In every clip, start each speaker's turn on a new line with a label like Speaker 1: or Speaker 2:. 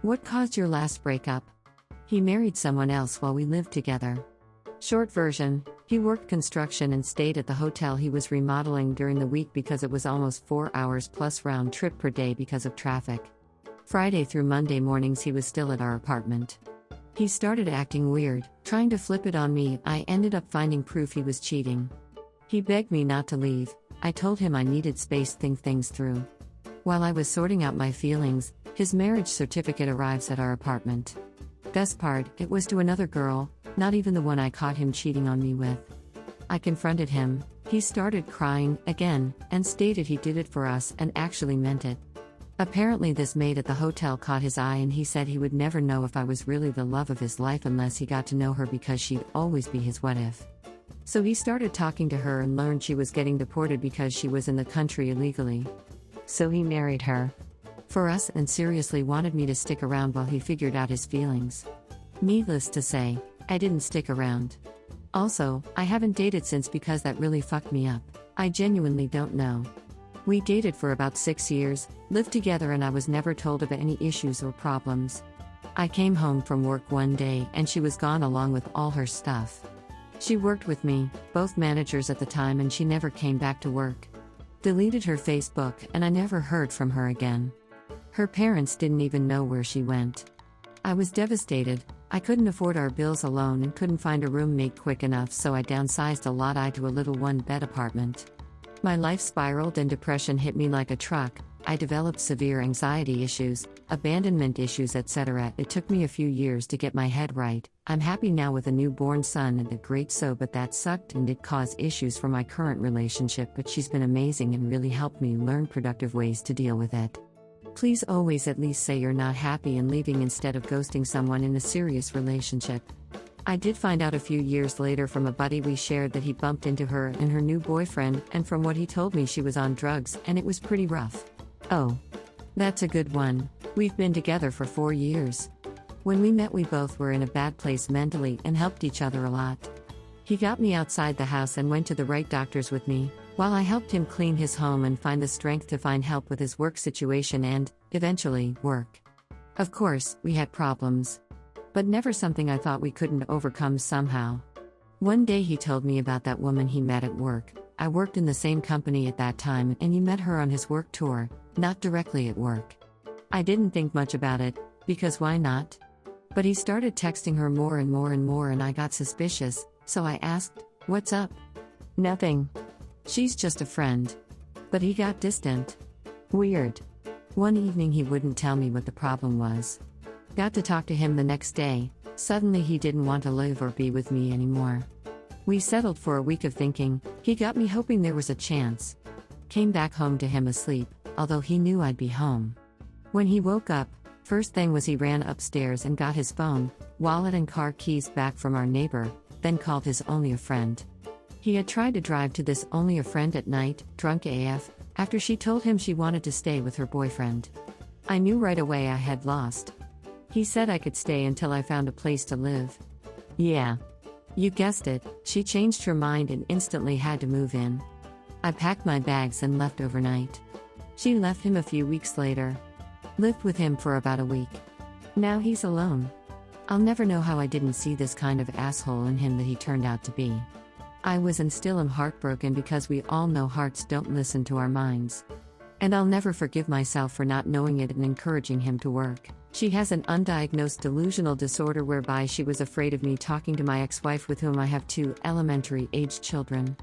Speaker 1: What caused your last breakup? He married someone else while we lived together. Short version, he worked construction and stayed at the hotel he was remodeling during the week because it was almost 4 hours plus round trip per day because of traffic. Friday through Monday mornings he was still at our apartment. He started acting weird, trying to flip it on me. I ended up finding proof he was cheating. He begged me not to leave. I told him I needed space to think things through. While I was sorting out my feelings, his marriage certificate arrives at our apartment. Best part, it was to another girl, not even the one I caught him cheating on me with. I confronted him. He started crying again and stated he did it for us and actually meant it. Apparently this maid at the hotel caught his eye and he said he would never know if I was really the love of his life unless he got to know her because she'd always be his what if. So he started talking to her and learned she was getting deported because she was in the country illegally. So he married her for us and seriously wanted me to stick around while he figured out his feelings. Needless to say, I didn't stick around. Also, I haven't dated since because that really fucked me up. I genuinely don't know. We dated for about 6 years, lived together, and I was never told of any issues or problems. I came home from work one day and she was gone along with all her stuff. She worked with me, both managers at the time, and she never came back to work. Deleted her Facebook and I never heard from her again. Her parents didn't even know where she went. I was devastated. I couldn't afford our bills alone and couldn't find a roommate quick enough, so I downsized a lot to a little one-bed apartment. My life spiraled and depression hit me like a truck. I developed severe anxiety issues, abandonment issues, etc. It took me a few years to get my head right. I'm happy now with a newborn son and a great but that sucked and did cause issues for my current relationship, but she's been amazing and really helped me learn productive ways to deal with it. Please always at least say you're not happy and leaving instead of ghosting someone in a serious relationship. I did find out a few years later from a buddy we shared that he bumped into her and her new boyfriend, and from what he told me she was on drugs and it was pretty rough. Oh. That's a good one. We've been together for 4 years. When we met we both were in a bad place mentally and helped each other a lot. He got me outside the house and went to the right doctors with me, while I helped him clean his home and find the strength to find help with his work situation and, eventually, work. Of course, we had problems. But never something I thought we couldn't overcome somehow. One day he told me about that woman he met at work. I worked in the same company at that time and he met her on his work tour, not directly at work. I didn't think much about it, because why not? But he started texting her more and more and more and I got suspicious, so I asked, "What's up?" "Nothing. She's just a friend." But he got distant. Weird. One evening he wouldn't tell me what the problem was. Got to talk to him the next day. Suddenly he didn't want to live or be with me anymore. We settled for a week of thinking. He got me hoping there was a chance. Came back home to him asleep, although he knew I'd be home. When he woke up, first thing was he ran upstairs and got his phone, wallet and car keys back from our neighbor, then called his only a friend. He had tried to drive to this only a friend at night, drunk AF, after she told him she wanted to stay with her boyfriend. I knew right away I had lost. He said I could stay until I found a place to live. Yeah. You guessed it, she changed her mind and instantly had to move in. I packed my bags and left overnight. She left him a few weeks later. Lived with him for about a week. Now he's alone. I'll never know how I didn't see this kind of asshole in him that he turned out to be. I was and still am heartbroken because we all know hearts don't listen to our minds. And I'll never forgive myself for not knowing it and encouraging him to work. She has an undiagnosed delusional disorder whereby she was afraid of me talking to my ex-wife with whom I have 2 elementary-aged children.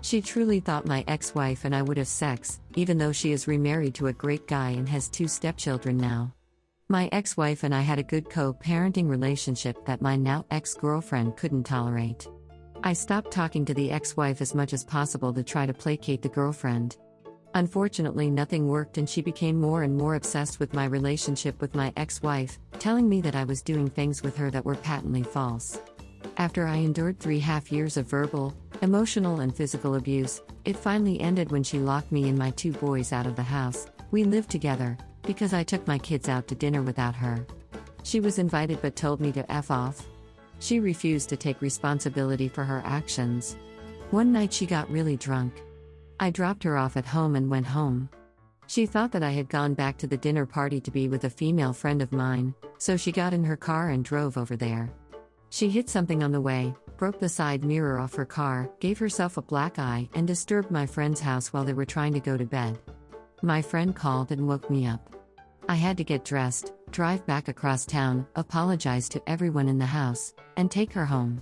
Speaker 1: She truly thought my ex-wife and I would have sex, even though she is remarried to a great guy and has 2 stepchildren now. My ex-wife and I had a good co-parenting relationship that my now ex-girlfriend couldn't tolerate. I stopped talking to the ex-wife as much as possible to try to placate the girlfriend. Unfortunately, nothing worked and she became more and more obsessed with my relationship with my ex-wife, telling me that I was doing things with her that were patently false. After I endured 3.5 years of verbal, emotional and physical abuse, it finally ended when she locked me and my 2 boys out of the house. We lived together, because I took my kids out to dinner without her. She was invited but told me to F off. She refused to take responsibility for her actions. One night she got really drunk. I dropped her off at home and went home. She thought that I had gone back to the dinner party to be with a female friend of mine, so she got in her car and drove over there. She hit something on the way, broke the side mirror off her car, gave herself a black eye, and disturbed my friend's house while they were trying to go to bed. My friend called and woke me up. I had to get dressed, drive back across town, apologize to everyone in the house, and take her home.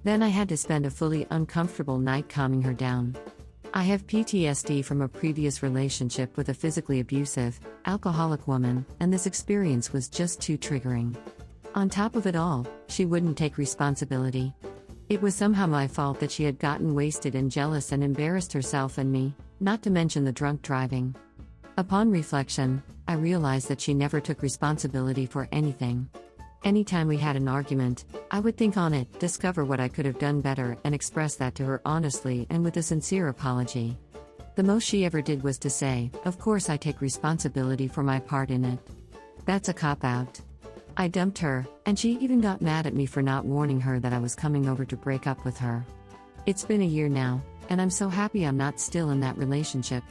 Speaker 1: Then I had to spend a fully uncomfortable night calming her down. I have PTSD from a previous relationship with a physically abusive, alcoholic woman, and this experience was just too triggering. On top of it all, she wouldn't take responsibility. It was somehow my fault that she had gotten wasted and jealous and embarrassed herself and me, not to mention the drunk driving. Upon reflection, I realized that she never took responsibility for anything. Anytime we had an argument, I would think on it, discover what I could have done better, and express that to her honestly and with a sincere apology. The most she ever did was to say, "Of course I take responsibility for my part in it." That's a cop-out. I dumped her, and she even got mad at me for not warning her that I was coming over to break up with her. It's been a year now, and I'm so happy I'm not still in that relationship.